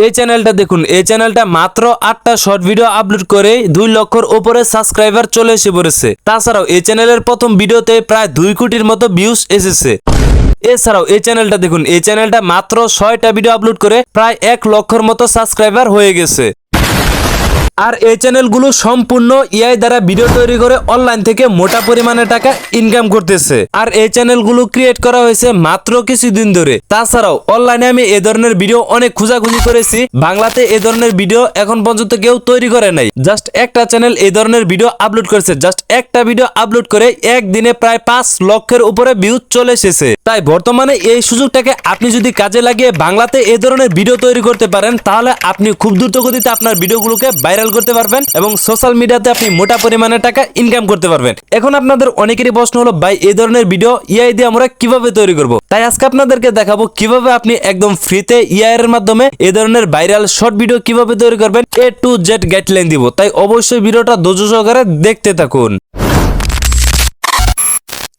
এই চ্যানেলটা দেখুন, এই চ্যানেলটা মাত্র 8টা শর্ট ভিডিও আপলোড করে 2 লক্ষর উপরে সাবস্ক্রাইবার চলে এসে পড়েছে। তাছাড়াও এই চ্যানেলের প্রথম ভিডিওতে প্রায় 2 কোটির মতো ভিউজ এসেছে। এছাড়াও এই চ্যানেলটা দেখুন, এই চ্যানেলটা মাত্র 6টা ভিডিও আপলোড করে প্রায় 1 লক্ষর মতো সাবস্ক্রাইবার হয়ে গেছে। আর এই চ্যানেলগুলো সম্পূর্ণ এআই দ্বারা ভিডিও তৈরি করে অনলাইন থেকে মোটা পরিমাণে টাকা ইনকাম করতেছে। আর এই চ্যানেলগুলো ক্রিয়েট করা হয়েছে মাত্র কিছুদিন ধরে। তাছাড়াও অনলাইনে আমি এই ধরনের ভিডিও অনেক খোঁজাখুঁজি করেছি, বাংলাতে এই ধরনের ভিডিও এখন পর্যন্ত কেউ তৈরি করে নাই। জাস্ট একটা চ্যানেল এই ধরনের ভিডিও আপলোড করেছে, জাস্ট একটা ভিডিও আপলোড করে একদিনে প্রায় 5 লক্ষের উপরে ভিউজ চলে এসেছে। তাই বর্তমানে এই সুযোগটাকে আপনি যদি কাজে লাগিয়ে বাংলাতে এই ধরনের ভিডিও তৈরি করতে পারেন, তাহলে আপনি খুব দ্রুত গতিতে আপনার ভিডিওগুলোকে ভাইরাল করতে পারবেন এবং সোশ্যাল মিডিয়াতে আপনি মোটা পরিমাণে টাকা ইনকাম করতে পারবেন। এখন আপনাদের অনেকেরই প্রশ্ন হলো, ভাই এই ধরনের ভিডিও এআই দিয়ে আমরা কিভাবে তৈরি করব? তাই আজকে আপনাদেরকে দেখাবো কিভাবে আপনি একদম ফ্রিতে এআই এর মাধ্যমে এই ধরনের ভাইরাল শর্ট ভিডিও কিভাবে তৈরি করবেন, A to Z গাইডলাইন দিব। তাই অবশ্যই ভিডিওটা ধৈর্য সহকারে দেখতে থাকুন।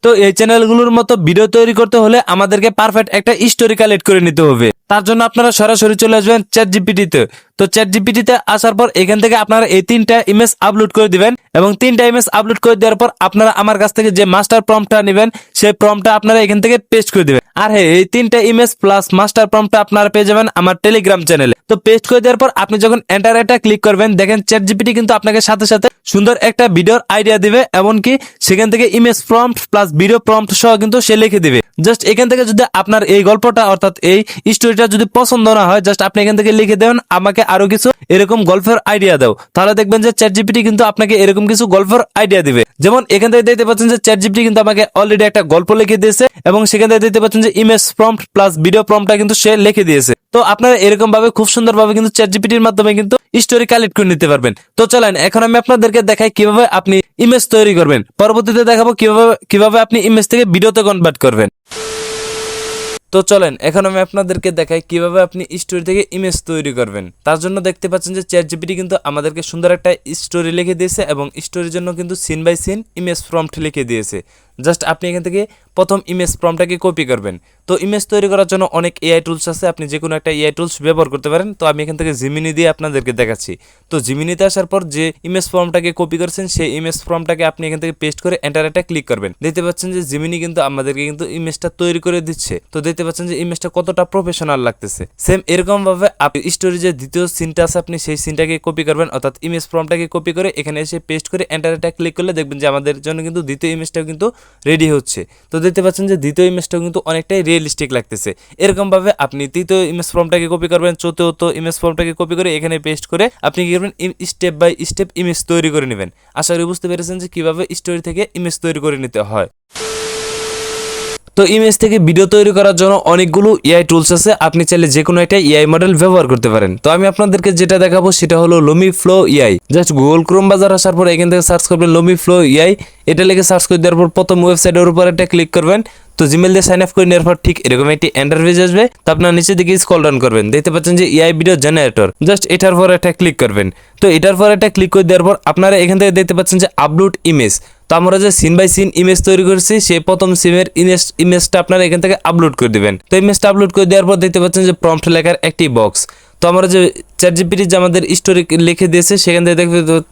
তো এই চ্যানেলগুলোর মতো ভিডিও তৈরি করতে হলে আমাদেরকে পারফেক্ট একটা স্টোরি কালেক্ট করে নিতে হবে। তার জন্য আপনারা সরাসরি চলে আসবেন চ্যাটজিপিটিতে। তো চ্যাটজিপিটিতে আসার পর এখান থেকে আপনারা এই 3টা ইমেজ আপলোড করে দিবেন এবং 3টা ইমেজ আপলোড করে দেওয়ার পর আপনারা আমার কাছ থেকে যে মাস্টার প্রম্পটটা নেবেন সেই প্রম্পটটা আপনারা এখান থেকে পেস্ট করে দিবেন। আর হ্যাঁ, এই 3টা ইমেজ প্লাস মাস্টার প্রম্পটটা আপনারা পেয়ে যাবেন আমার টেলিগ্রাম চ্যানেলে। তো পেস্ট করে দেওয়ার পর আপনি যখন এন্টার এটা ক্লিক করবেন, দেখেন চ্যাটজিপিটি কিন্তু আপনাকে সাথে সাথে সুন্দর একটা ভিডিওর আইডিয়া দিবে, এমনকি সেখান থেকে image prompt plus video prompt সহ কিন্তু সে লিখে দিবে। জাস্ট এখান থেকে যদি আপনার এই গল্পটা অর্থাৎ এই স্টোরিটা যদি পছন্দ না হয়, জাস্ট আপনি এখান থেকে লিখে দেবেন আমাকে আরো কিছু এরকম গল্পের আইডিয়া দাও। তাহলে দেখবেন যে চ্যাটজিপিটি কিন্তু আপনাকে এরকম কিছু গল্পের আইডিয়া দিবে। যেমন এখান থেকে দেখতে পাচ্ছেন যে চ্যাটজিপিটি কিন্তু আমাকে অলরেডি একটা গল্প লিখে দিয়েছে এবং সেখান থেকে দেখতে পাচ্ছেন যে ইমেজ প্রম্পট প্লাস ভিডিও প্রম্পটটা কিন্তু সে লিখে দিয়েছে। তো আপনারা এরকম ভাবে খুব সুন্দর ভাবে কিন্তু চ্যাটজিপিটির মাধ্যমে কিন্তু স্টোরি কালেক্ট করে নিতে পারবেন। তো চলেন এখন আমি আপনাদেরকে দেখাই কিভাবে আপনি ইমেজ তৈরি করবেন। পরবর্তীতে দেখাবো কিভাবে আপনি ইমেজ থেকে ভিডিওতে কনভার্ট করবেন। তো চলেন এখন আমি আপনাদেরকে দেখাই কিভাবে আপনি স্টোরি থেকে ইমেজ তৈরি করবেন। তার জন্য দেখতে পাচ্ছেন যে চ্যাটজিপিটি কিন্তু আমাদেরকে সুন্দর একটা স্টোরি লিখে দিয়েছে এবং স্টোরির জন্য কিন্তু scene by scene image prompt লিখে দিয়েছে। জাস্ট আপনি এখান থেকে প্রথম ইমেজ প্রম্পটটাকে কপি করবেন। তো ইমেজ তৈরি করার জন্য অনেক এআই টুলস আছে, আপনি যে কোনো একটা এআই টুলস ব্যবহার করতে পারেন। তো আমি এখান থেকে জিমিনি দিয়ে আপনাদেরকে দেখাচ্ছি। তো জিমিনিতে আসার পর যে ইমেজ প্রম্পটটাকে কপি করেছেন সেই ইমেজ প্রম্পটটাকে আপনি এখান থেকে পেস্ট করে এন্টার এটা ক্লিক করবেন। দেখতে পাচ্ছেন যে জিমিনি কিন্তু আমাদেরকে কিন্তু ইমেজটা তৈরি করে দিচ্ছে। তো দেখতে পাচ্ছেন যে ইমেজটা কতটা প্রফেশনাল লাগতেছে। সেম এরকম ভাবে আপনি স্টোরি যে দ্বিতীয় সিনটা আছে আপনি সেই সিনটাকে কপি করবেন, অর্থাৎ ইমেজ প্রম্পটটাকে কপি করে এখানে এসে পেস্ট করে এন্টার এটা ক্লিক করলে দেখবেন যে আমাদের জন্য কিন্তু দ্বিতীয় ইমেজটাও কিন্তু রেডি হচ্ছে। তো দেখতে পাচ্ছেন যে দ্বিতীয় ইমেজটাও কিন্তু অনেকটাই রিয়েলিস্টিক লাগতেছে। এরকম ভাবে আপনি তৃতীয় ইমেজ প্রম্পটটাকে কপি করবেন, চতুর্থ ইমেজ প্রম্পটটাকে কপি করে এখানে পেস্ট করে আপনি কি করবেন, স্টেপ বাই স্টেপ ইমেজ তৈরি করে নেবেন। আশা করি বুঝতে পেরেছেন যে কিভাবে স্টোরি থেকে ইমেজ তৈরি করে নিতে হয়। তো ইমেজ থেকে ভিডিও তৈরি করার জন্য অনেকগুলো এআই টুলস আছে, আপনি চাইলে যে কোনো একটা এআই মডেল ব্যবহার করতে পারেন। তো আমি আপনাদেরকে যেটা দেখাবো সেটা হলো লুমিফ্লো এআই। জাস্ট গুগল ক্রোম বাজার আসার পর এখান থেকে সার্চ করবেন লুমিফ্লো এআই। এটা লিখে সার্চ করে দেওয়ার পর প্রথম ওয়েবসাইটের উপর একটা ক্লিক করবেন। তো জিমেল দিয়ে সাইন আপ করে নেওয়ার পর ঠিক এরকম একটি ইন্টারফেস আসবে। তো আপনার নিচে দিকে স্ক্রল ডাউন করবেন, দেখতে পাচ্ছেন যে এআই ভিডিও জেনারেটর। জাস্ট এটার পর একটা ক্লিক করবেন। তো এটার পর একটা ক্লিক করে দেওয়ার পর আপনারা এখান থেকে দেখতে পাচ্ছেন যে আপলোড ইমেজ। তো আমরা যে সিন বাই সিন ইমেজ তৈরি করেছি সেই প্রথম সিনের ইমেজটা আপনারা এখান থেকে আপলোড করে দিবেন। তো ইমেজটা আপলোড করে দেওয়ার পর দেখতে পাচ্ছেন যে প্রম্পট লেখার একটি বক্স। তো আমরা যে চ্যাটজিপিটি যে আমাদের স্টোরি লিখে দিয়েছে সেখান থেকে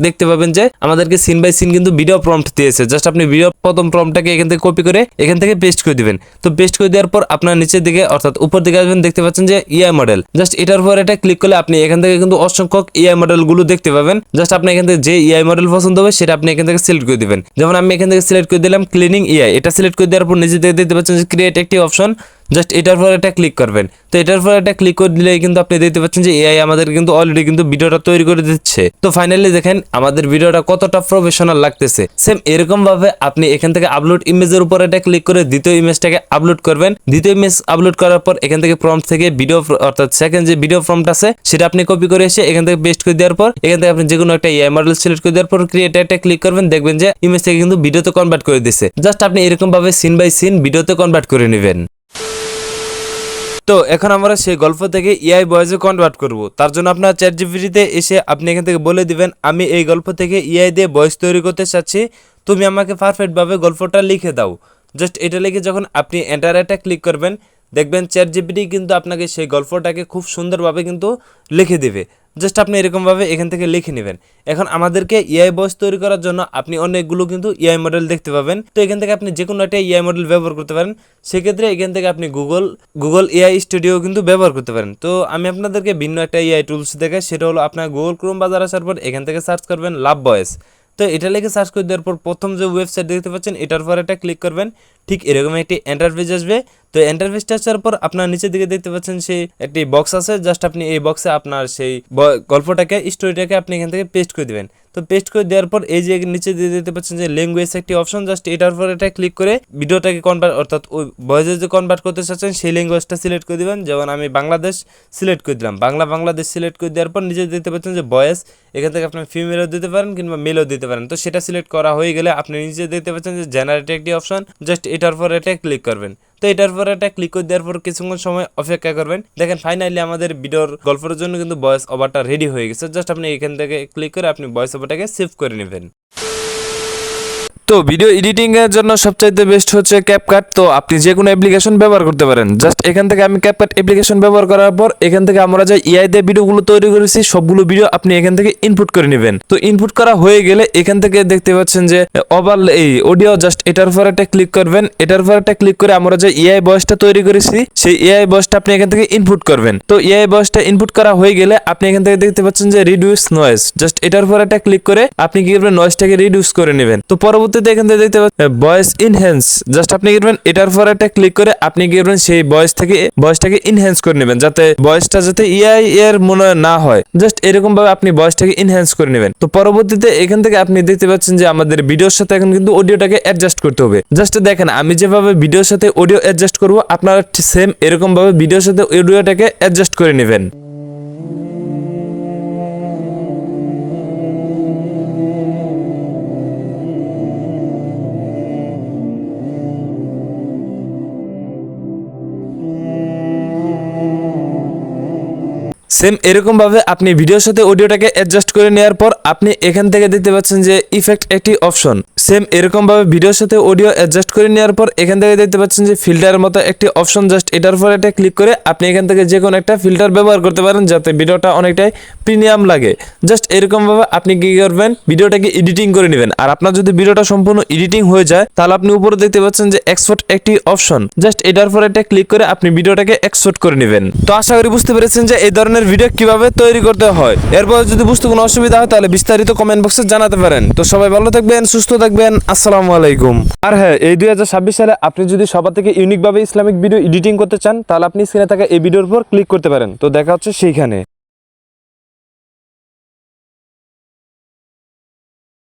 দেখতে পাবেন যে আমাদেরকে সিন বাই সিন কিন্তু ভিডিও প্রম্পট দিয়েছে। জাস্ট আপনি ভিডিও প্রথম প্রম্পটটাকে এখান থেকে কপি করে এখান থেকে পেস্ট করে দিবেন। তো পেস্ট করে দেওয়ার পর আপনার নিচের দিকে অর্থাৎ উপর দিকে আসবেন, দেখতে পাচ্ছেন যে এআই মডেল। জাস্ট এটার পর এটা ক্লিক করলে আপনি এখান থেকে কিন্তু অসংখ্য এআই মডেলগুলো দেখতে পাবেন। জাস্ট আপনি এখান থেকে যে এআই মডেল পছন্দ হবে সেটা আপনি এখান থেকে সিলেক্ট করে দিবেন। যেমন আমি এখান থেকে সিলেক্ট করে দিলাম ক্লিনিং এআই। এটা সিলেক্ট করে দেওয়ার পর নিচে দিকে দেখতে পাচ্ছেন যে ক্রিয়েট একটি অপশন। জাস্ট এটার পর একটা ক্লিক করবেন। তো এটার পর একটা ক্লিক করে দিলে কিন্তু আপনি দেখতে পাচ্ছেন যে এআই আমাদের কিন্তু অলরেডি কিন্তু ভিডিওটা তৈরি করে দিচ্ছে। তো ফাইনালি দেখেন আমাদের ভিডিওটা কতটা প্রফেশনাল লাগতেছে। সেম এরকম ভাবে আপনি এখান থেকে আপলোড ইমেজের উপর একটা ক্লিক করে দ্বিতীয় ইমেজটাকে আপলোড করবেন। দ্বিতীয় ইমেজ আপলোড করার পর এখান থেকে প্রম্পট থেকে ভিডিও অর্থাৎ সেকেন্ড যে ভিডিও প্রম্পট আছে সেটা আপনি কপি করে এসে এখান থেকে পেস্ট করে দেওয়ার পর এখান থেকে আপনি যে কোনো একটা এআই মডেল সিলেক্ট করে দেওয়ার পর ক্রিয়েট একটা ক্লিক করবেন, দেখবেন যে ইমেজ থেকে কিন্তু ভিডিওতে কনভার্ট করে দিচ্ছে। জাস্ট আপনি এরকম ভাবে সিন বাই সিন ভিডিওতে কনভার্ট করে নেবেন। তো এখন আমরা সেই গল্প থেকে এআই ভয়েসে কনভার্ট করব। তার জন্য আপনার চ্যাটজিপিটিতে এসে আপনি এখান থেকে বলে দিবেন আমি এই গল্প থেকে এআই দিয়ে ভয়েস তৈরি করতে চাচ্ছি, তুমি আমাকে পারফেক্টভাবে গল্পটা লিখে দাও। জাস্ট এটা লিখে যখন আপনি এন্টার এটা ক্লিক করবেন দেখবেন চ্যাট জিপিটি কিন্তু আপনাকে সেই গল্পটাকে খুব সুন্দরভাবে কিন্তু লিখে দেবে। জাস্ট আপনি এরকমভাবে এখান থেকে লিখে নেবেন। এখন আমাদেরকে এআই ভয়েস তৈরি করার জন্য আপনি অনেকগুলো কিন্তু এআই মডেল দেখতে পাবেন। তো এখান থেকে আপনি যে কোনো একটা এআই মডেল ব্যবহার করতে পারেন। সেক্ষেত্রে এখান থেকে আপনি গুগল এআই স্টুডিও কিন্তু ব্যবহার করতে পারেন। তো আমি আপনাদেরকে ভিন্ন একটা এআই টুলস দেখাই, সেটা হলো আপনার গুগল ক্রোম বাজার আসার পর এখান থেকে সার্চ করবেন লাভ ভয়েস। তো এটা লিখে সার্চ করে দেওয়ার পর প্রথম যে ওয়েবসাইট দেখতে পাচ্ছেন এটার পর একটা ক্লিক করবেন। ঠিক এরকম একটি ইন্টারফেস আসবে। তো ইন্টারফেসটা আসার পর আপনার নিচের দিকে দেখতে পাচ্ছেন সেই একটি বক্স আছে। জাস্ট আপনি এই বক্সে আপনার সেই গল্পটাকে স্টোরিটাকে আপনি এখান থেকে পেস্ট করে দেবেন। তো পেস্ট করে দেওয়ার পর এই যে নিচে দিয়ে দেখতে পাচ্ছেন যে ল্যাঙ্গুয়েজ একটি অপশন, জাস্ট এটার পর এটা ক্লিক করে ভিডিওটাকে কনভার্ট অর্থাৎ ওই ভয়েসে যে কনভার্ট করতে চাচ্ছেন সেই ল্যাঙ্গুয়েজটা সিলেক্ট করে দেবেন। যেমন আমি বাংলাদেশ সিলেক্ট করে দিলাম, বাংলাদেশ সিলেক্ট করে দেওয়ার পর নিচে দেখতে পাচ্ছেন যে ভয়েস, এখান থেকে আপনি ফিমেলও দিতে পারেন কিংবা মেলও দিতে পারেন। তো সেটা সিলেক্ট করা হয়ে গেলে আপনি নিচে দেখতে পাচ্ছেন যে জেনারেট একটি অপশন, জাস্ট এটার পর এটা ক্লিক করবেন। তো এটার পর এটা ক্লিক করে দেওয়ার পর কিছুক্ষণ সময় অপেক্ষা করবেন। দেখেন ফাইনালি আমাদের ভিডিওর গল্পের জন্য কিন্তু ভয়েস ওভারটা রেডি হয়ে গেছে। জাস্ট আপনি এখান থেকে ক্লিক করে আপনি ভয়েস ওভারটাকে সেভ করে নেবেন। তো ভিডিও এডিটিং এর জন্য সবচাইতে বেস্ট হচ্ছে ক্যাপকাট। তো আপনি যে কোনো অ্যাপ্লিকেশন ব্যবহার করতে পারেন। জাস্ট এখান থেকে আমি ক্যাপকাট অ্যাপ্লিকেশন ব্যবহার করার পর এখান থেকে আমরা যে এআই দিয়ে ভিডিওগুলো তৈরি করেছি সবগুলো ভিডিও আপনি এখান থেকে ইনপুট করে নেবেন। তো ইনপুট করা হয়ে গেলে এখান থেকে দেখতে পাচ্ছেন যে এই অডিও, জাস্ট এটার উপর একটা ক্লিক করবেন। এটার উপর একটা ক্লিক করে আমরা যে এআই ভয়েসটা তৈরি করেছি সেই এআই ভয়েসটা আপনি এখান থেকে ইনপুট করবেন। তো এআই ভয়েসটা ইনপুট করা হয়ে গেলে আপনি এখান থেকে দেখতে পাচ্ছেন যে রিডিউস নয়েজ, জাস্ট এটার উপর একটা ক্লিক করে আপনি কি করবেন নয়েজটাকে রিডিউস করে নেবেন। তো পরবর্তীতে এখান থেকে দেখতে পাচ্ছেন ভয়েস ইনহ্যান্স, জাস্ট আপনি কি করবেন এটার উপর একটা ক্লিক করে আপনি কি করবেন সেই ভয়েসটাকে ইনহ্যান্স করে নেবেন, যাতে ভয়েসটা যাতে এআই এর মনে না হয়। জাস্ট এরকম ভাবে আপনি ভয়েসটাকে ইনহ্যান্স করে নেবেন। তো পরবর্তীতে এখান থেকে আপনি দেখতে পাচ্ছেন যে আমাদের ভিডিওর সাথে এখন কিন্তু অডিওটাকে অ্যাডজাস্ট করতে হবে। জাস্ট দেখেন আমি যেভাবে ভিডিওর সাথে অডিও অ্যাডজাস্ট করব আপনারা সেম এরকম ভাবে ভিডিওর সাথে অডিওটাকে অ্যাডজাস্ট করে নেবেন। সেম এরকম ভাবে আপনি ভিডিওর সাথে অডিওটাকে অ্যাডজাস্ট করে নেওয়ার পর আপনি এখান থেকে দেখতে পাচ্ছেন যে ইফেক্ট একটি অপশন। সেম এরকম ভাবে ভিডিওর সাথে অডিও অ্যাডজাস্ট করে নেওয়ার পর এখান থেকে দেখতে পাচ্ছেন যে ফিল্টারের মতো একটি অপশন, জাস্ট এটার উপর একটা ক্লিক করে আপনি এখান থেকে যে কোনো একটা ফিল্টার ব্যবহার করতে পারেন যাতে ভিডিওটা অনেকটাই প্রিমিয়াম লাগে। জাস্ট এরকম ভাবে আপনি কি করবেন ভিডিওটাকে এডিটিং করে নেবেন। আর আপনার যদি ভিডিওটা সম্পূর্ণ এডিটিং হয়ে যায় তাহলে আপনি উপরে দেখতে পাচ্ছেন যে এক্সপোর্ট একটি অপশন, জাস্ট এটার উপর একটা ক্লিক করে আপনি ভিডিওটাকে এক্সপোর্ট করে নেবেন। তো আশা করি বুঝতে পেরেছেন যে এই ধরনের ভিডিও কিভাবে তৈরি করতে হয়। এরপর যদি বুঝতে কোনো অসুবিধা হয় তাহলে বিস্তারিত কমেন্ট বক্সে জানাতে পারেন। তো সবাই ভালো থাকবেন, সুস্থ থাকবেন, আসসালামু আলাইকুম। আর হ্যাঁ, এই 2026 সালে আপনি যদি সবার থেকে ইউনিক ভাবে ইসলামিক ভিডিও এডিটিং করতে চান তাহলে আপনি স্ক্রিনে থাকা এই ভিডিওর উপর ক্লিক করতে পারেন। তো দেখা হচ্ছে সেইখানে।